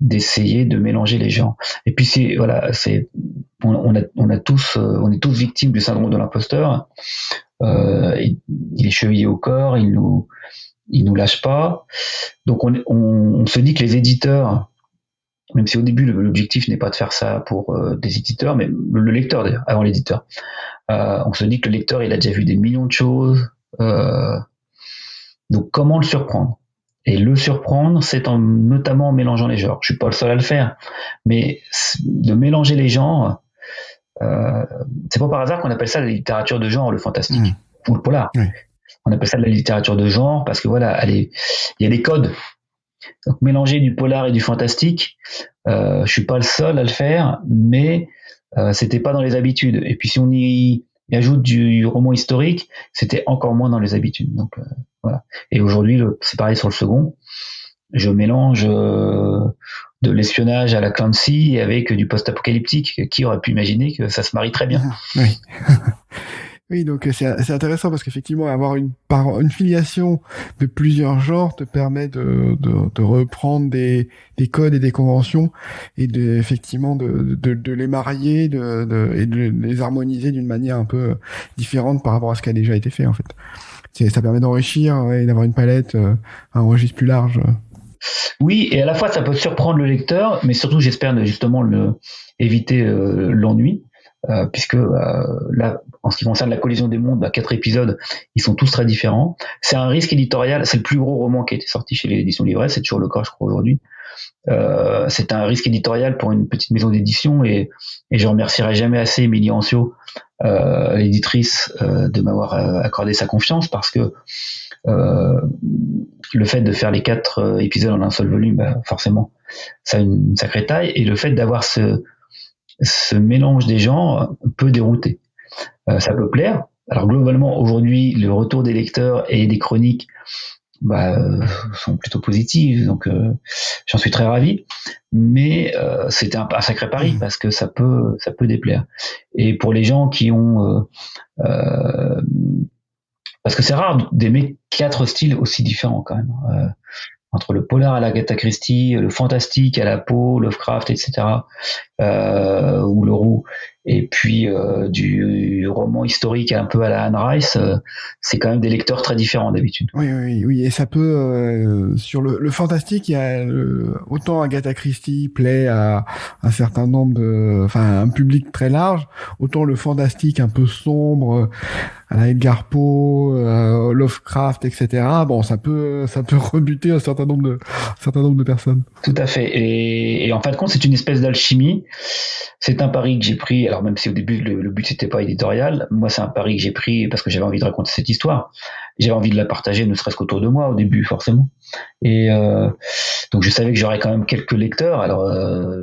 d'essayer de mélanger les genres. Et puis on est tous victimes du syndrome de l'imposteur. Il est chevillé au corps, il nous lâche pas. Donc on se dit que les éditeurs, même si au début l'objectif n'est pas de faire ça pour des éditeurs, mais le lecteur d'ailleurs, avant l'éditeur, on se dit que le lecteur, il a déjà vu des millions de choses, donc comment le surprendre? Et le surprendre, c'est notamment en mélangeant les genres. Je suis pas le seul à le faire, mais de mélanger les genres, c'est pas par hasard qu'on appelle ça la littérature de genre, le fantastique, ou le polar. On appelle ça de la littérature de genre parce que voilà, il y a des codes. Donc mélanger du polar et du fantastique, je suis pas le seul à le faire, mais c'était pas dans les habitudes. Et puis si on y ajoute du roman historique, c'était encore moins dans les habitudes. Donc voilà. Et aujourd'hui, c'est pareil sur le second. Je mélange de l'espionnage à la Clancy avec du post-apocalyptique. Qui aurait pu imaginer que ça se marie très bien? Oui. Oui, donc c'est intéressant parce qu'effectivement avoir une filiation de plusieurs genres te permet de reprendre des codes et des conventions et effectivement de les marier et de les harmoniser d'une manière un peu différente par rapport à ce qui a déjà été fait en fait. Ça permet d'enrichir et d'avoir une palette, un registre plus large. Oui, et à la fois ça peut surprendre le lecteur, mais surtout j'espère justement éviter l'ennui, puisque là, en ce qui concerne la collision des mondes, 4 épisodes, ils sont tous très différents. C'est un risque éditorial, c'est le plus gros roman qui a été sorti chez l'édition Livresse, c'est toujours le cas je crois aujourd'hui. C'est un risque éditorial pour une petite maison d'édition et je remercierai jamais assez Émilie Ancio, l'éditrice, de m'avoir accordé sa confiance parce que le fait de faire les 4 épisodes en un seul volume, forcément, ça a une sacrée taille et le fait d'avoir ce mélange des genres peut dérouter. Ça peut plaire. Alors globalement, aujourd'hui, le retour des lecteurs et des chroniques sont plutôt positives, donc j'en suis très ravi. Mais c'était un sacré pari parce que ça peut déplaire. Et pour les gens qui ont parce que c'est rare d'aimer 4 styles aussi différents quand même. Entre le polar à la Agatha Christie, le fantastique à la Poe, Lovecraft, etc., ou le roux, et puis du roman historique un peu à la Anne Rice, c'est quand même des lecteurs très différents d'habitude. Oui, et ça peut sur le fantastique, il y a autant Agatha Christie plaît à un certain nombre un public très large, autant le fantastique un peu sombre à la Edgar Poe, Lovecraft, etc. Bon, ça peut rebuter un certain nombre de personnes. Tout à fait. Et en fin de compte, c'est une espèce d'alchimie. C'est un pari que j'ai pris. Alors même si au début le but c'était pas éditorial, moi c'est un pari que j'ai pris parce que j'avais envie de raconter cette histoire. J'avais envie de la partager, ne serait-ce qu'autour de moi au début forcément. Et donc je savais que j'aurais quand même quelques lecteurs. Alors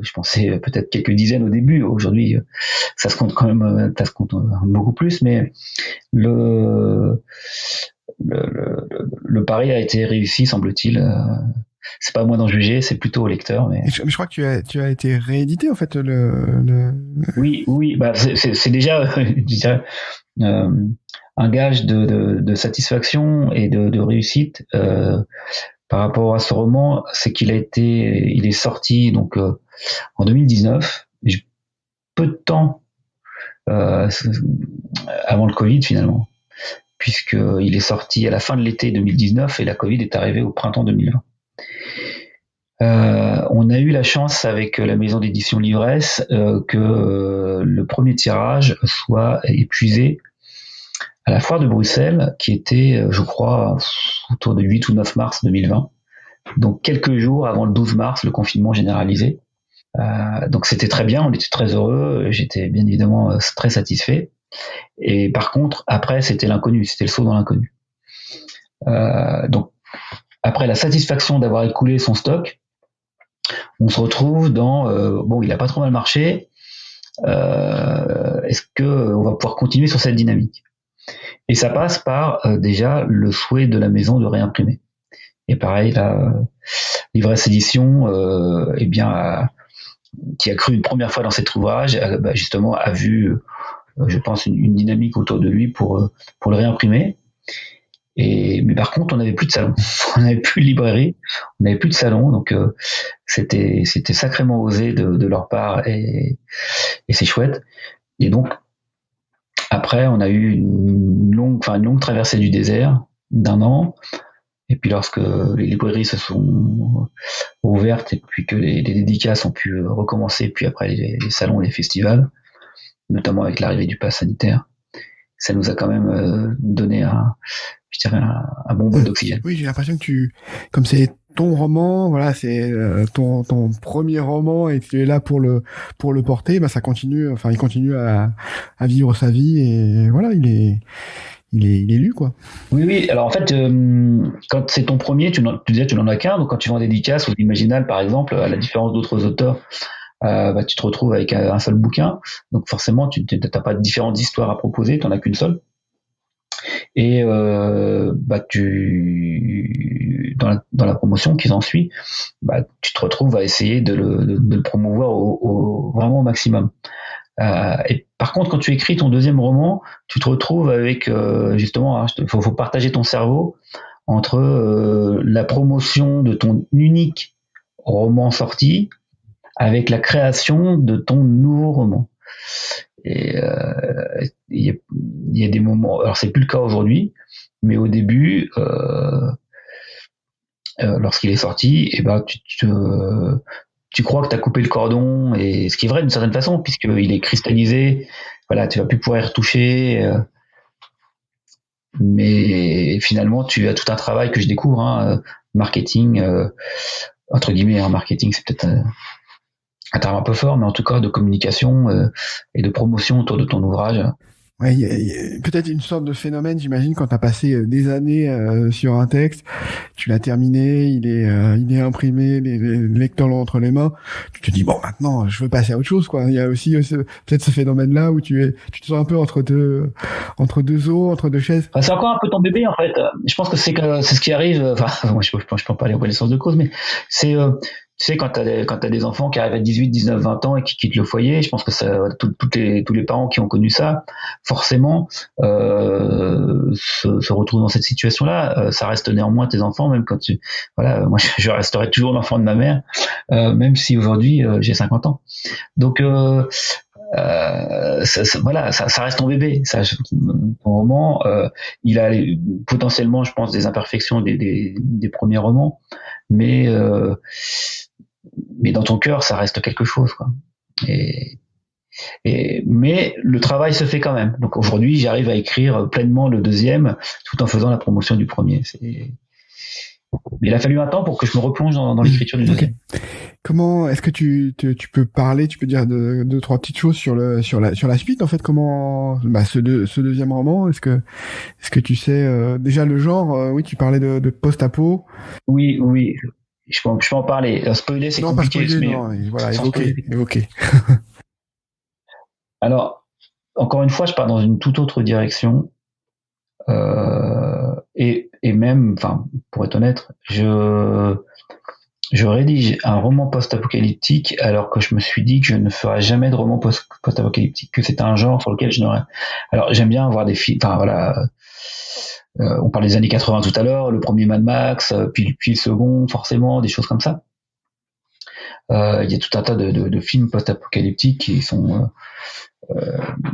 je pensais peut-être quelques dizaines au début. Aujourd'hui, ça se compte quand même, ça se compte beaucoup plus. Mais le pari a été réussi, semble-t-il. C'est pas à moi d'en juger, c'est plutôt au lecteur. Mais je crois que tu as été réédité en fait Oui, c'est déjà je dirais, un gage de satisfaction et de réussite par rapport à ce roman, c'est il est sorti donc en 2019, peu de temps avant le Covid finalement, puisqu'il est sorti à la fin de l'été 2019 et la Covid est arrivée au printemps 2020. On a eu la chance avec la maison d'édition Livresse que le premier tirage soit épuisé à la foire de Bruxelles, qui était, je crois, autour de 8 ou 9 mars 2020. Donc quelques jours avant le 12 mars, le confinement généralisé. Donc c'était très bien, on était très heureux, j'étais bien évidemment très satisfait. Et par contre, après, c'était l'inconnu, c'était le saut dans l'inconnu. Donc après la satisfaction d'avoir écoulé son stock, on se retrouve dans il a pas trop mal marché. Est-ce que on va pouvoir continuer sur cette dynamique? Et ça passe par déjà le souhait de la maison de réimprimer. Et pareil, là, Livresse Édition, qui a cru une première fois dans cet ouvrage, justement a vu, je pense, une dynamique autour de lui pour le réimprimer. Mais par contre, on n'avait plus de salon, on n'avait plus de librairie, on n'avait plus de salon, donc c'était sacrément osé de leur part et c'est chouette. Et donc après, on a eu une longue traversée du désert d'1 an. Et puis lorsque les librairies se sont ouvertes et puis que les dédicaces ont pu recommencer, puis après les salons, les festivals, notamment avec l'arrivée du pass sanitaire, ça nous a quand même donné un bon bol d'oxygène. Oui, j'ai l'impression que comme c'est ton roman, voilà, c'est ton premier roman et tu es là pour le porter, ça continue, il continue à vivre sa vie et voilà, il est lu, quoi. Oui. Alors en fait, quand c'est ton premier, tu disais tu n'en as qu'un, donc quand tu vas en dédicace ou l'Imaginal par exemple, à la différence d'autres auteurs, tu te retrouves avec un seul bouquin, donc forcément tu n'as pas différentes histoires à proposer, tu n'en as qu'une seule. Et dans la promotion qui s'ensuit, tu te retrouves à essayer de le promouvoir vraiment au maximum. Et par contre, quand tu écris ton deuxième roman, tu te retrouves avec justement, faut partager ton cerveau entre la promotion de ton unique roman sorti avec la création de ton nouveau roman. Et il y a des moments, alors c'est plus le cas aujourd'hui, mais au début, lorsqu'il est sorti, et ben tu crois que tu as coupé le cordon, et ce qui est vrai d'une certaine façon, puisqu'il est cristallisé, voilà, tu vas plus pouvoir y retoucher, mais finalement tu as tout un travail que je découvre, marketing, entre guillemets, marketing c'est peut-être un terme un peu fort, mais en tout cas de communication et de promotion autour de ton ouvrage. Ouais, il y a peut-être une sorte de phénomène, j'imagine, quand t'as passé des années sur un texte, tu l'as terminé, il est imprimé, les lecteurs l'ont entre les mains, tu te dis bon, maintenant je veux passer à autre chose, quoi. Il y a aussi peut-être ce phénomène-là où tu te sens un peu entre deux eaux, entre deux chaises. Enfin, c'est encore un peu ton bébé en fait. Je pense que c'est ce qui arrive. Enfin, moi je peux pas aller au connaissance de cause, mais c'est tu sais, quand t'as des enfants qui arrivent à 18, 19, 20 ans et qui quittent le foyer, je pense que ça, tous les parents qui ont connu ça, forcément, se retrouvent dans cette situation-là. Ça reste néanmoins tes enfants, même quand voilà, moi je resterai toujours l'enfant de ma mère, même si aujourd'hui j'ai 50 ans. Donc, voilà, ça reste ton bébé. Ton roman, il a potentiellement, je pense, des imperfections des premiers romans, mais dans ton cœur, ça reste quelque chose, quoi. Mais le travail se fait quand même. Donc aujourd'hui, j'arrive à écrire pleinement le deuxième, tout en faisant la promotion du premier. Mais il a fallu un temps pour que je me replonge dans l'écriture du deuxième. Okay. Comment est-ce que tu peux parler, tu peux dire deux trois petites choses sur la suite, en fait, comment ce deuxième roman, est-ce que tu sais déjà le genre, oui, tu parlais de post-apo. Oui, je peux en parler. Spoiler, c'est compliqué. Pas spoiler, non, voilà, évoquer. Alors, encore une fois, je pars dans une toute autre direction. Et même, enfin, pour être honnête, je rédige un roman post-apocalyptique alors que je me suis dit que je ne ferais jamais de roman post-apocalyptique, que c'est un genre sur lequel je n'aurais. Alors, j'aime bien voir des films, enfin voilà, on parlait des années 80 tout à l'heure, le premier Mad Max, puis le second, forcément, des choses comme ça. Il y a tout un tas de films post-apocalyptiques qui sont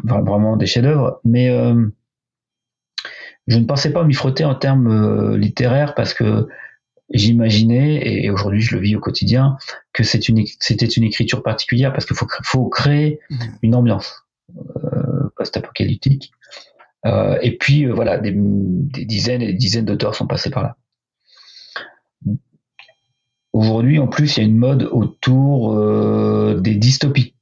vraiment des chefs-d'œuvre, mais je ne pensais pas m'y frotter en termes littéraires parce que j'imaginais, et aujourd'hui je le vis au quotidien, que c'était une écriture particulière parce qu'il faut créer une ambiance post-apocalyptique. Et puis voilà, des dizaines et des dizaines d'auteurs sont passés par là. Aujourd'hui, en plus, il y a une mode autour des dystopies.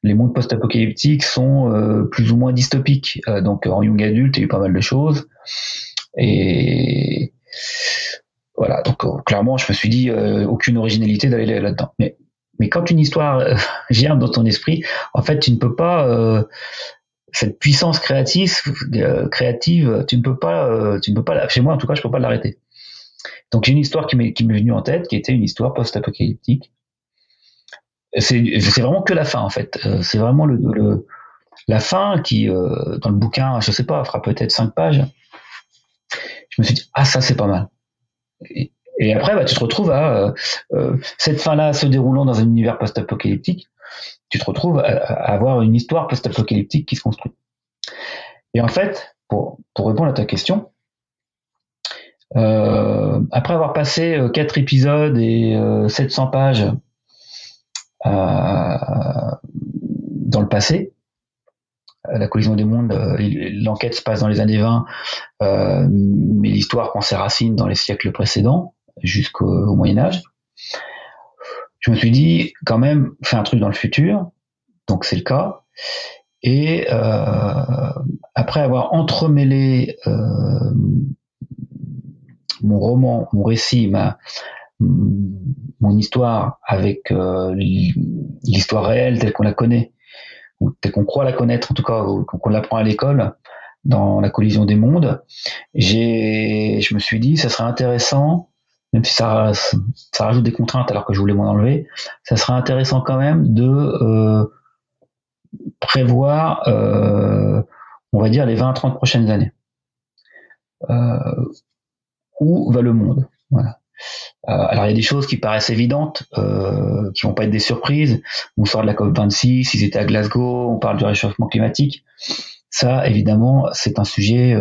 Les mondes post-apocalyptiques sont plus ou moins dystopiques. Donc en young adulte, il y a eu pas mal de choses. Et voilà, donc clairement, je me suis dit aucune originalité d'aller là-dedans. Mais quand une histoire germe dans ton esprit, en fait, tu ne peux pas cette puissance créative, tu ne peux pas, chez moi en tout cas, je peux pas l'arrêter. Donc j'ai une histoire qui m'est venue en tête, qui était une histoire post-apocalyptique. C'est vraiment que la fin en fait. C'est vraiment la fin qui, dans le bouquin, je sais pas, fera peut-être 5 pages. Je me suis dit, ça c'est pas mal. Et après, tu te retrouves à cette fin-là se déroulant dans un univers post-apocalyptique, tu te retrouves à avoir une histoire post-apocalyptique qui se construit. Et en fait, pour répondre à ta question, après avoir passé 4 épisodes et 700 pages dans le passé, la collision des mondes, l'enquête se passe dans les années 20, mais l'histoire prend ses racines dans les siècles précédents, jusqu'au Moyen-Âge. Je me suis dit, quand même, fais un truc dans le futur, donc c'est le cas. Et après avoir entremêlé mon roman, mon récit, mon histoire avec l'histoire réelle telle qu'on la connaît, ou telle qu'on croit la connaître, en tout cas, ou qu'on l'apprend à l'école, dans la collision des mondes, je me suis dit, ça serait intéressant, même si ça rajoute des contraintes alors que je voulais m'en enlever, ça serait intéressant quand même de prévoir, on va dire, les 20 à 30 prochaines années. Où va le monde? Voilà. Alors il y a des choses qui paraissent évidentes, qui vont pas être des surprises. On sort de la COP26, ils étaient à Glasgow, on parle du réchauffement climatique. Ça, évidemment, c'est un sujet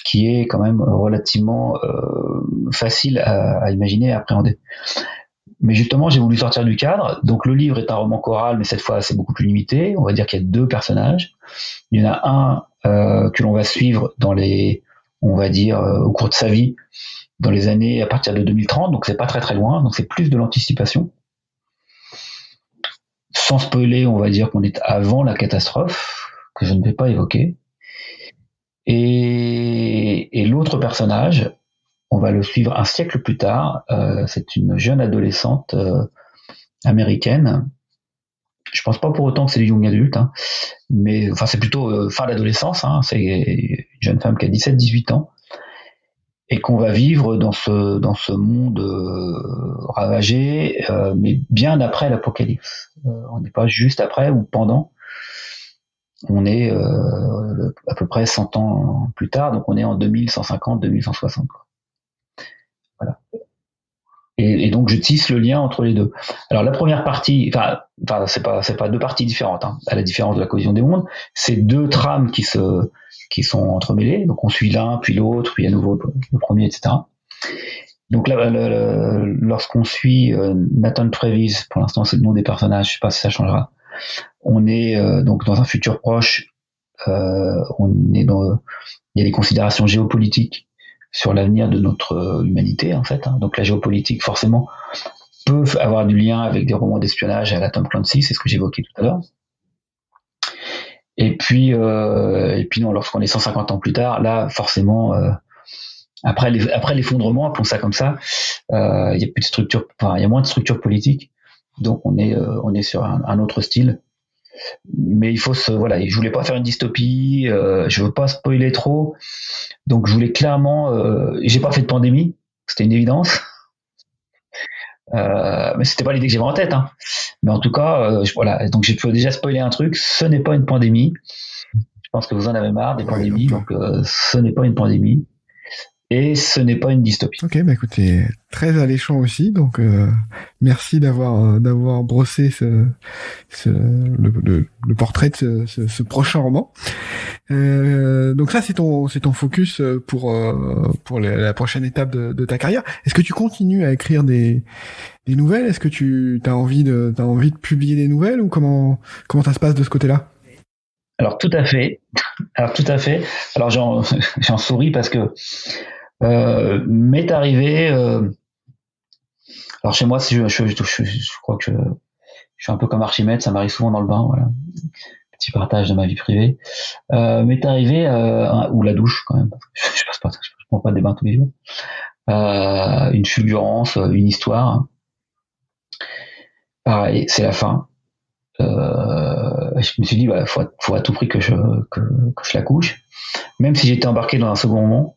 qui est quand même relativement facile à imaginer, à appréhender. Mais justement, j'ai voulu sortir du cadre. Donc le livre est un roman choral, mais cette fois c'est beaucoup plus limité. On va dire qu'il y a 2 personnages. Il y en a un que l'on va suivre dans les, on va dire, au cours de sa vie, dans les années à partir de 2030, donc c'est pas très très loin, donc c'est plus de l'anticipation. Sans spoiler, on va dire qu'on est avant la catastrophe, que je ne vais pas évoquer. Et l'autre personnage, on va le suivre un siècle plus tard, c'est une jeune adolescente américaine. Je pense pas pour autant que c'est du young adulte, hein, mais enfin c'est plutôt fin d'adolescence, hein, c'est une jeune femme qui a 17-18 ans, et qu'on va vivre dans ce monde ravagé, mais bien après l'apocalypse. On n'est pas juste après ou pendant, on est à peu près 100 ans plus tard, donc on est en 2150, 2160. Voilà. Et donc je tisse le lien entre les deux. Alors la première partie, enfin c'est pas 2 parties différentes, hein, à la différence de la cohésion des mondes, c'est 2 trames qui sont entremêlées. Donc on suit l'un, puis l'autre, puis à nouveau le premier, etc. Donc là, lorsqu'on suit Nathan Travis, pour l'instant c'est le nom des personnages, je sais pas si ça changera. On est donc dans un futur proche. Il y a des considérations géopolitiques sur l'avenir de notre humanité, en fait. Hein. Donc la géopolitique, forcément, peut avoir du lien avec des romans d'espionnage à la Tom Clancy, c'est ce que j'évoquais tout à l'heure. Et puis non, lorsqu'on est 150 ans plus tard, là, forcément, après l'effondrement, appelons ça comme ça, il y a plus de structure, enfin, il y a moins de structure politique, donc on est sur un autre style. Mais il faut voilà, je voulais pas faire une dystopie, je veux pas spoiler trop, donc je voulais clairement, j'ai pas fait de pandémie, c'était une évidence, mais c'était pas l'idée que j'avais en tête, hein. Mais en tout cas, voilà, donc j'ai pu déjà spoiler un truc, ce n'est pas une pandémie. Je pense que vous en avez marre des pandémies, donc ce n'est pas une pandémie. Et ce n'est pas une dystopie. Ok, bah écoutez, très alléchant aussi, donc merci d'avoir brossé le portrait de ce prochain roman. Donc ça c'est ton focus pour la prochaine étape de ta carrière. Est-ce que tu continues à écrire des nouvelles? Est-ce que tu as envie de publier des nouvelles, ou comment ça se passe de ce côté-là? Alors tout à fait. Alors j'en souris parce que m'est arrivé. Alors chez moi, je crois que je suis un peu comme Archimède, ça m'arrive souvent dans le bain, voilà. Petit partage de ma vie privée. M'est arrivé, ou la douche quand même. Je prends pas des bains tous les jours. Une fulgurance, une histoire. Pareil, c'est la fin. Je me suis dit, bah, faut à tout prix que je la couche. Même si j'étais embarqué dans un second roman.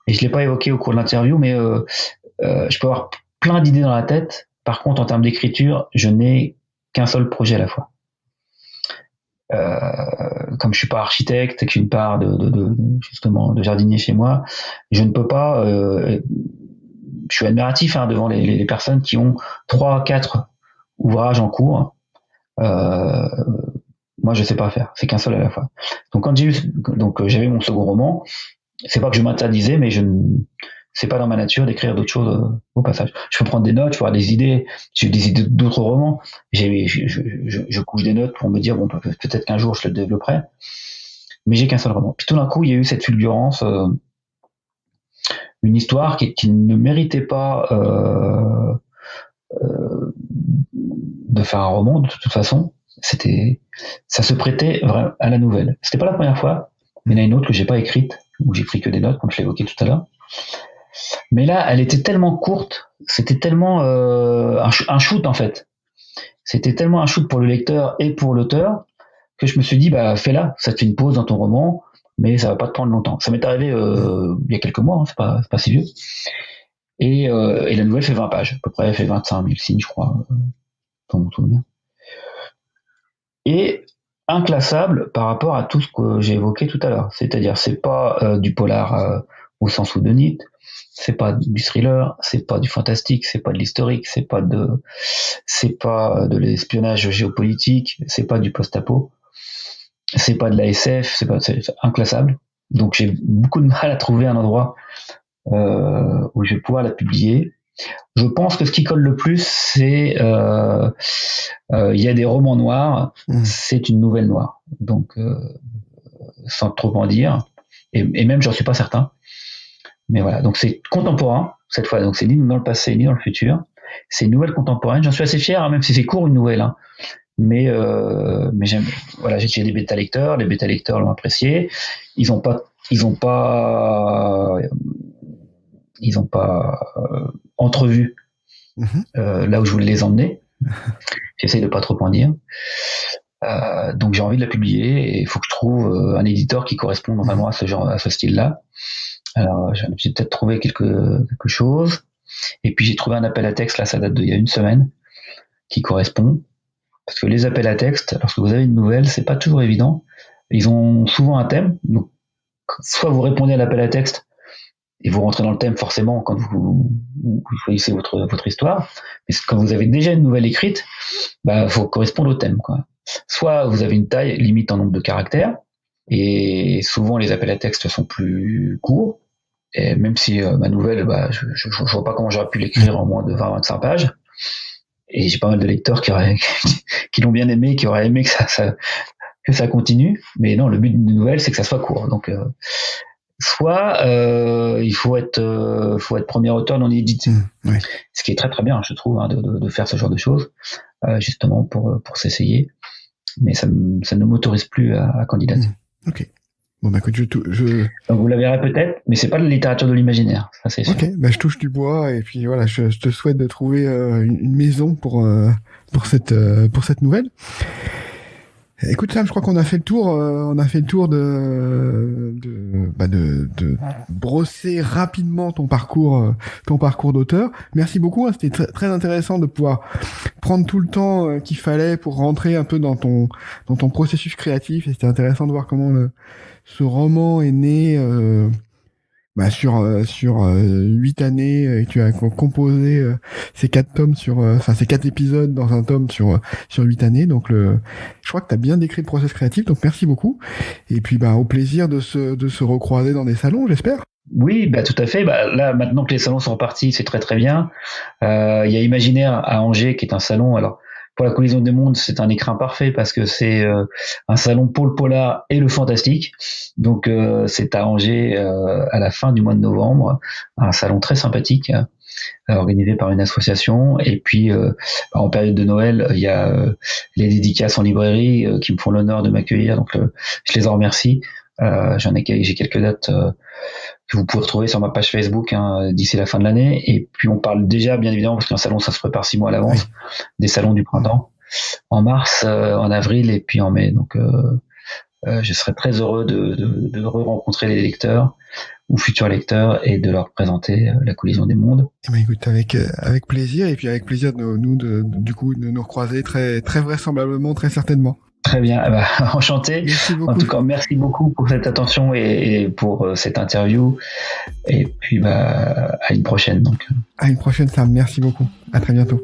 Et je l'ai pas évoqué au cours de l'interview, mais je peux avoir plein d'idées dans la tête. Par contre, en termes d'écriture, je n'ai qu'un seul projet à la fois. Comme je suis pas architecte et que j'ai une part justement de jardinier chez moi, je ne peux pas. Je suis admiratif devant les personnes qui ont 3-4 ouvrages en cours. Moi, je sais pas faire. C'est qu'un seul à la fois. Donc quand j'avais mon second roman, c'est pas que je m'interdisais, mais c'est pas dans ma nature d'écrire d'autres choses au passage. Je peux prendre des notes, je peux avoir des idées, j'ai des idées d'autres romans. Je couche des notes pour me dire, bon, peut-être qu'un jour je le développerai. Mais j'ai qu'un seul roman. Puis tout d'un coup, il y a eu cette fulgurance, une histoire qui ne méritait pas de faire un roman, de toute façon. Ça se prêtait vraiment à la nouvelle. C'était pas la première fois, mais il y en a une autre que j'ai pas écrite, où j'ai pris que des notes, comme je l'ai évoqué tout à l'heure. Mais là, elle était tellement courte, c'était tellement un shoot en fait. C'était tellement un shoot pour le lecteur et pour l'auteur que je me suis dit, bah fais-la, ça te fait une pause dans ton roman, mais ça va pas te prendre longtemps. Ça m'est arrivé il y a quelques mois, hein, c'est pas si vieux. Et la nouvelle fait 20 pages, à peu près, elle fait 25 000 signes, je crois, dans mon souvenir. Et inclassable par rapport à tout ce que j'ai évoqué tout à l'heure. C'est-à-dire, c'est pas du polar au sens où de Nietzsche, c'est pas du thriller, c'est pas du fantastique, c'est pas de l'historique, c'est pas de l'espionnage géopolitique, c'est pas du post-apo, c'est pas de la SF, c'est inclassable. Donc j'ai beaucoup de mal à trouver un endroit où je vais pouvoir la publier. Je pense que ce qui colle le plus, c'est il y a des romans noirs, c'est une nouvelle noire. Donc sans trop en dire, et même j'en suis pas certain. Mais voilà, donc c'est contemporain cette fois, donc c'est ni dans le passé ni dans le futur. C'est une nouvelle contemporaine. J'en suis assez fier, hein, même si c'est court une nouvelle. Hein. Mais j'aime. Voilà, j'ai des bêta lecteurs. Les bêta lecteurs l'ont apprécié. Ils ont pas entrevu là où je voulais les emmener. J'essaye de pas trop en dire. Donc j'ai envie de la publier et il faut que je trouve un éditeur qui corresponde vraiment à ce style-là. Alors j'ai peut-être trouvé quelque chose. Et puis j'ai trouvé un appel à texte, là ça date d'il y a une semaine, qui correspond. Parce que les appels à texte, lorsque vous avez une nouvelle, c'est pas toujours évident. Ils ont souvent un thème. Donc soit vous répondez à l'appel à texte et vous rentrez dans le thème forcément quand vous choisissez votre histoire. Mais quand vous avez déjà une nouvelle écrite, faut correspondre au thème, quoi. Soit vous avez une taille limite en nombre de caractères, et souvent les appels à texte sont plus courts. Et même si ma nouvelle, je vois pas comment j'aurais pu l'écrire en moins de 20-25 pages. Et j'ai pas mal de lecteurs qui l'ont bien aimé, qui auraient aimé que ça continue. Mais non, le but d'une nouvelle, c'est que ça soit court. Donc soit il faut être premier auteur non édité, ouais. Ce qui est très très bien, je trouve, hein, de faire ce genre de choses, justement pour s'essayer. Mais ça ne m'autorise plus à candidater. Ok. Bon, écoute, Donc vous la verrez peut-être, mais c'est pas de la littérature de l'imaginaire, ça c'est sûr. Ok, je touche du bois et puis voilà, je te souhaite de trouver une maison pour cette nouvelle. Écoute Sam, je crois qu'on a fait le tour. On a fait le tour de brosser rapidement ton parcours d'auteur. Merci beaucoup. Hein, c'était très intéressant de pouvoir prendre tout le temps qu'il fallait pour rentrer un peu dans ton processus créatif. Et c'était intéressant de voir comment ce roman est né sur 8 années. Et tu as composé ces 4 tomes ces 4 épisodes dans un tome sur 8 années. Donc je crois que tu as bien décrit le process créatif. Donc merci beaucoup. Et puis au plaisir de se recroiser dans des salons, j'espère. Oui, tout à fait. Là, maintenant que les salons sont repartis, c'est très très bien. Il y a Imaginaire à Angers qui est un salon. Alors pour la collision des mondes, c'est un écrin parfait parce que c'est un salon pour le polar et le fantastique. Donc c'est à Angers à la fin du mois de novembre, un salon très sympathique organisé par une association. Et puis en période de Noël, il y a les dédicaces en librairie qui me font l'honneur de m'accueillir. Donc je les en remercie. J'ai quelques dates que vous pouvez retrouver sur ma page Facebook d'ici la fin de l'année. Et puis on parle déjà, bien évidemment, parce qu'un salon ça se prépare 6 mois à l'avance, des salons du printemps, en mars, en avril et puis en mai. Donc je serais très heureux de rencontrer les lecteurs ou futurs lecteurs et de leur présenter la collision des mondes. Écoute, avec plaisir, et puis avec plaisir de nous recroiser très très vraisemblablement, très certainement. Très bien, enchanté. En tout cas, merci beaucoup pour cette attention et pour cette interview. Et puis à une prochaine. Donc. À une prochaine, Sam. Merci beaucoup. À très bientôt.